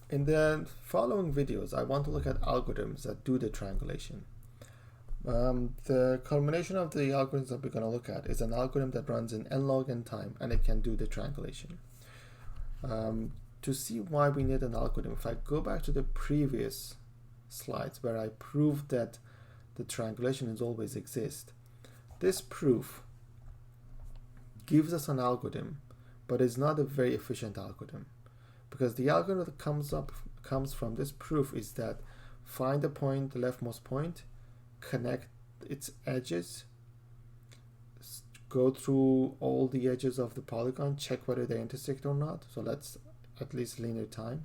In the following videos, I want to look at algorithms that do the triangulation. The culmination of the algorithms that we're going to look at is an algorithm that runs in n log n time, and it can do the triangulation. To see why we need an algorithm, if I go back to the previous slides where I proved that the triangulation is always exist, this proof gives us an algorithm, but is not a very efficient algorithm, because the algorithm that comes from this proof is that find a point, the leftmost point, connect its edges, go through all the edges of the polygon, check whether they intersect or not. So let's at least linear time.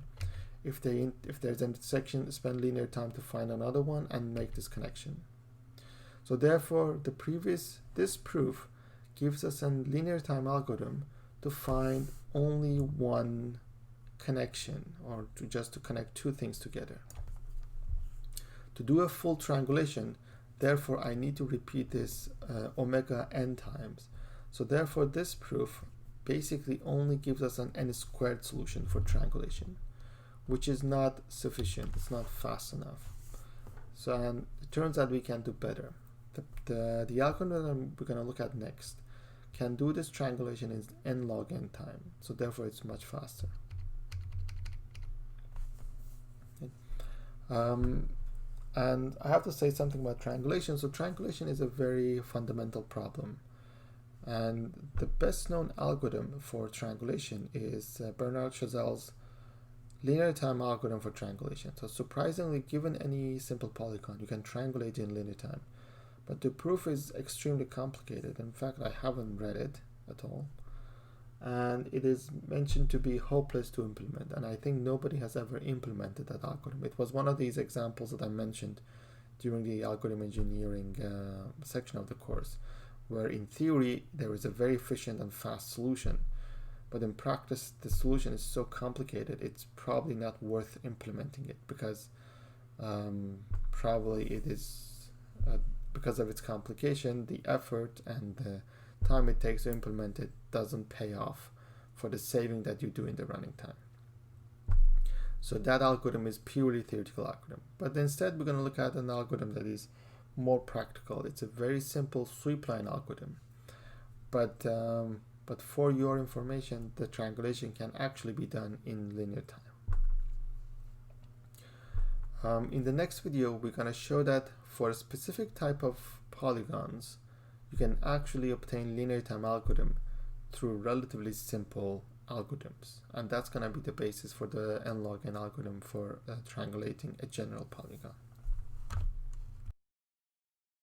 If there's an intersection, spend linear time to find another one and make this connection. So therefore, this proof gives us a linear time algorithm to find only one connection, or to connect two things together. To do a full triangulation, therefore I need to repeat this omega n times. So therefore this proof basically only gives us an n squared solution for triangulation, which is not sufficient. It's not fast enough. So and it turns out we can do better. The algorithm we're going to look at next can do this triangulation in n log n time. So therefore it's much faster. And I have to say something about triangulation. So triangulation is a very fundamental problem. And the best known algorithm for triangulation is Bernard Chazelle's linear time algorithm for triangulation. So surprisingly, given any simple polygon, you can triangulate in linear time. But the proof is extremely complicated. In fact, I haven't read it at all. And it is mentioned to be hopeless to implement, and I think nobody has ever implemented that algorithm. It was one of these examples that I mentioned during the algorithm engineering section of the course, where in theory there is a very efficient and fast solution, but in practice the solution is so complicated it's probably not worth implementing it, because probably it is because of its complication, the effort and the time it takes to implement it doesn't pay off for the saving that you do in the running time. So that algorithm is purely theoretical algorithm. But instead we're going to look at an algorithm that is more practical. It's a very simple sweep line algorithm. But for your information, the triangulation can actually be done in linear time. In the next video, we're going to show that for a specific type of polygons, you can actually obtain linear time algorithm through relatively simple algorithms, and that's going to be the basis for the n log n algorithm for triangulating a general polygon.